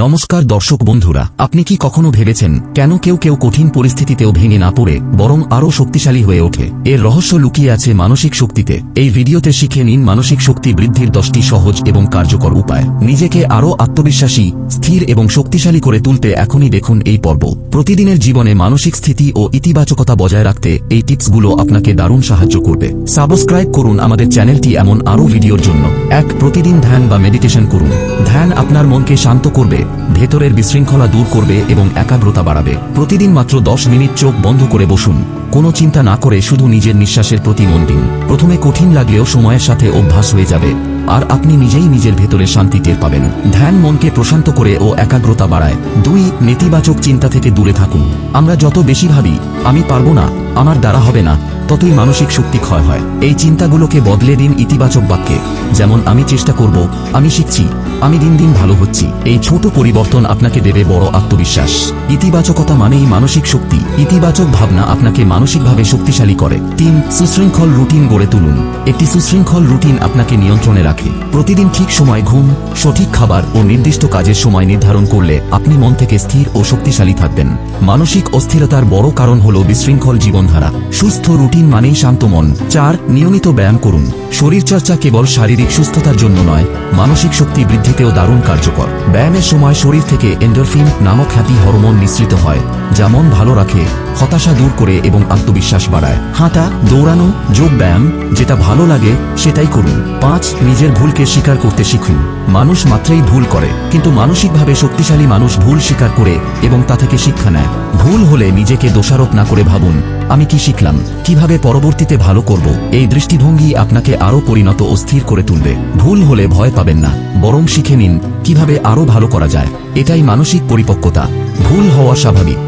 নমস্কার দর্শক বন্ধুরা, আপনি কি কখনো ভেবেছেন কেন কেউ কেউ কঠিন পরিস্থিতিতেও ভেঙে না পড়ে বরং আরও শক্তিশালী হয়ে ওঠে? এর রহস্য লুকিয়ে আছে মানসিক শক্তিতে। এই ভিডিওতে শিখে নিন মানসিক শক্তি বৃদ্ধির 10টি সহজ এবং কার্যকর উপায়। নিজেকে আরও আত্মবিশ্বাসী, স্থির এবং শক্তিশালী করে তুলতে এখনই দেখুন এই পর্ব। প্রতিদিনের জীবনে মানসিক স্থিতি ও ইতিবাচকতা বজায় রাখতে এই টিপসগুলো আপনাকে দারুণ সাহায্য করবে। সাবস্ক্রাইব করুন আমাদের চ্যানেলটি এমন আরও ভিডিওর জন্য। 1. প্রতিদিন ধ্যান বা মেডিটেশন করুন। ধ্যান আপনার মনকে শান্ত করবে, ভেতরের বিশৃঙ্খলা দূর করবে এবং একাগ্রতা বাড়াবে। প্রতিদিন মাত্র 10 মিনিট চোখ বন্ধ করে বসুন, কোনো চিন্তা না করে শুধু নিজের নিঃশ্বাসের প্রতি মন দিন। প্রথমে কঠিন লাগলেও সময়ের সাথে অভ্যাস হয়ে যাবে আর আপনি নিজেই নিজের ভেতরে শান্তি টের পাবেন। ধ্যান মনকে প্রশান্ত করে ও একাগ্রতা বাড়ায়। 2. নেতিবাচক চিন্তা থেকে দূরে থাকুন। আমরা যত বেশি ভাবি আমি পারবো না, আমার দ্বারা হবে না, ততই মানসিক শক্তি ক্ষয় হয়। এই চিন্তাগুলোকে বদলে দিন ইতিবাচক বাক্যে, যেমন আমি চেষ্টা করব, আমি শিখছি, আমি দিন দিন ভালো হচ্ছি। এই ছোট পরিবর্তন আপনাকে দেবে বড় আত্মবিশ্বাস। ইতিবাচকতা মানেই মানসিক শক্তি। ইতিবাচক ভাবনা আপনাকে মানসিকভাবে শক্তিশালী করে। 3. সুশৃঙ্খল রুটিন গড়ে তুলুন। একটি সুশৃঙ্খল রুটিন আপনাকে নিয়ন্ত্রণে রাখে। প্রতিদিন ঠিক সময় ঘুম, সঠিক খাবার ও নির্দিষ্ট কাজের সময় নির্ধারণ করলে আপনি মন থেকে স্থির ও শক্তিশালী থাকবেন। মানসিক অস্থিরতার বড় কারণ হল বিশৃঙ্খল জীবনধারা। সুস্থ রুটিন মানেই শান্ত মন। 4. নিয়মিত ব্যায়াম করুন। শরীরচর্চা কেবল শারীরিক সুস্থতার জন্য নয়, মানসিক শক্তি বৃদ্ধিতেও দারুণ কার্যকর। ব্যায়ামের সময় শরীর থেকে এন্ডোরফিন নামক হ্যাপি হরমোন নিঃসৃত হয়, যা মন ভালো রাখে, হতাশা দূর করে এবং আত্মবিশ্বাস বাড়ায়। হাঁটা, দৌড়ানো, যোগ ব্যায়াম, যেটা ভালো লাগে সেটাই করুন। 5. নিজের ভুলকে স্বীকার করতে শিখুন। মানুষ মাত্রই ভুল করে, কিন্তু মানসিকভাবে শক্তিশালী মানুষ ভুল স্বীকার করে এবং তা থেকে শিক্ষা নেয়। ভুল হলে নিজেকে দোষারোপ না করে ভাবুন, আমি কি শিখলাম, কিভাবে পরবর্তীতে ভালো করব। এই দৃষ্টিভঙ্গি আপনাকে আরও পরিণত ও স্থির করে তুলবে। ভুল হলে ভয় পাবেন না, বরং শিখে নিন কিভাবে আরও ভালো করা যায়। এটাই মানসিক পরিপক্কতা। ভুল হওয়া স্বাভাবিক,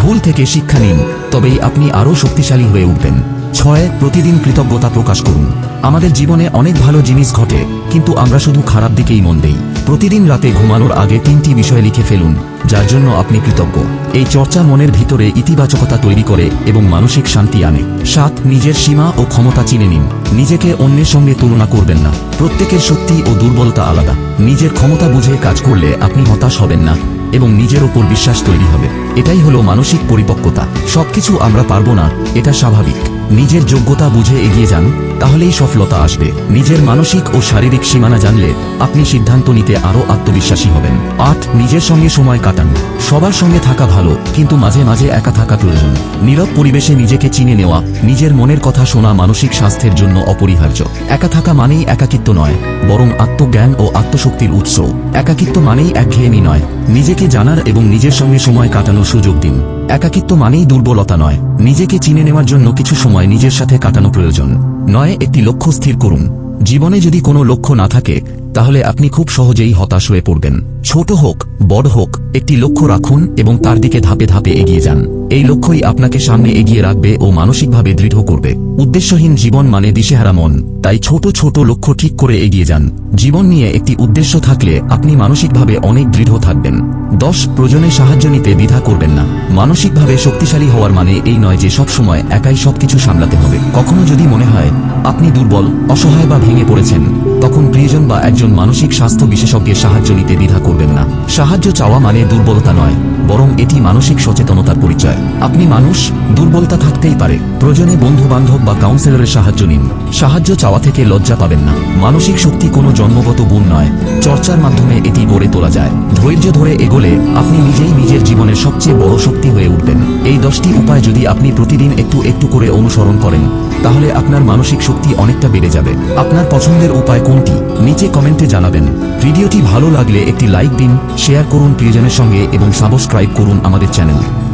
ভুল থেকে শিক্ষা নিন, তবেই আপনি আরও শক্তিশালী হয়ে উঠবেন। 6. প্রতিদিন কৃতজ্ঞতা প্রকাশ করুন। আমাদের জীবনে অনেক ভালো জিনিস ঘটে, কিন্তু আমরা শুধু খারাপ দিকেই মন দেই। প্রতিদিন রাতে ঘুমানোর আগে 3টি বিষয় লিখে ফেলুন যার জন্য আপনি কৃতজ্ঞ। এই চর্চা মনের ভিতরে ইতিবাচকতা তৈরি করে এবং মানসিক শান্তি আনে। 7. নিজের সীমা ও ক্ষমতা চিনে নিন। নিজেকে অন্যের সঙ্গে তুলনা করবেন না। প্রত্যেকের শক্তি ও দুর্বলতা আলাদা। নিজের ক্ষমতা বুঝে কাজ করলে আপনি হতাশ হবেন না এবং নিজের ওপর বিশ্বাস তৈরি হবে। এটাই হলো মানসিক পরিপক্কতা। সবকিছু আমরা পারবো না, এটা স্বাভাবিক। নিজের যোগ্যতা বুঝে এগিয়ে যান, তাহলেই সফলতা আসবে। নিজের মানসিক ও শারীরিক সীমানা জানলে আপনি সিদ্ধান্ত নিতে আরও আত্মবিশ্বাসী হবেন। 8. নিজের সঙ্গে সময় কাটান। সবার সঙ্গে থাকা ভালো, কিন্তু মাঝে মাঝে একা থাকা প্রয়োজন। নীরব পরিবেশে নিজেকে চিনে নেওয়া, নিজের মনের কথা শোনা মানসিক স্বাস্থ্যের জন্য অপরিহার্য। একা থাকা মানেই একাকিত্ব নয়, বরং আত্মজ্ঞান ও আত্মশক্তির উৎস। একাকিত্ব মানেই একঘেয়েমি নয়, নিজেকে জানার এবং নিজের সঙ্গে সময় কাটানোর সুযোগ দিন। একাকিত্ব মানেই দুর্বলতা নয়, নিজেকে চিনে নেওয়ার জন্য কিছু সময় নিজের সাথে কাটানো প্রয়োজন। 9. একটি লক্ষ্য স্থির করুন। জীবনে যদি কোনো লক্ষ্য না থাকে তাহলে আপনি খুব সহজেই হতাশ হয়ে পড়বেন। ছোট হোক বড় হোক, একটি লক্ষ্য রাখুন এবং তার দিকে ধাপে ধাপে এগিয়ে যান। এই লক্ষ্যই আপনাকে সামনে এগিয়ে রাখবে ও মানসিকভাবে দৃঢ় করবে। উদ্দেশ্যহীন জীবন মানে দিশেহারা মন, তাই ছোট ছোট লক্ষ্য ঠিক করে এগিয়ে যান। জীবন নিয়ে একটি উদ্দেশ্য থাকলে আপনি মানসিকভাবে অনেক দৃঢ় থাকবেন। 10. প্রয়োজনে সাহায্য নিতে দ্বিধা করবেন না। মানসিকভাবে শক্তিশালী হওয়ার মানে এই নয় যে সবসময় একাই সবকিছু সামলাতে হবে। কখনো যদি মনে হয় আপনি দুর্বল, অসহায় বা ভেঙে পড়েছেন, তখন প্রিয়জন বা একজন মানসিক স্বাস্থ্য বিশেষজ্ঞের সাহায্য নিতে দ্বিধা করবেন না। সাহায্য চাওয়া মানে দুর্বলতা নয়, বরং এটি মানসিক সচেতনতার পরিচয়। আপনি মানুষ, দুর্বলতা থাকতেই পারে। প্রয়োজনে বন্ধু বান্ধব বা কাউন্সিলরের সাহায্য নিন। সাহায্য চাওয়া থেকে লজ্জা পাবেন না। মানসিক শক্তি কোনো জন্মগত গুণ নয়, চর্চার মাধ্যমে এটি গড়ে তোলা যায়। ধৈর্য ধরে এগোলে আপনি নিজেই নিজের জীবনের সবচেয়ে বড় শক্তি হয়ে উঠবেন। এই 10টি উপায় যদি আপনি প্রতিদিন একটু একটু করে অনুসরণ করেন, তাহলে আপনার মানসিক শক্তি অনেকটা বেড়ে যাবে। আপনার পছন্দের উপায় কোনটি নিচে কমেন্টে জানাবেন। ভিডিওটি ভালো লাগলে একটি লাইক দিন, শেয়ার করুন প্রিয়জনের সঙ্গে এবং সাবস্ক্রাইব করুন আমাদের চ্যানেল।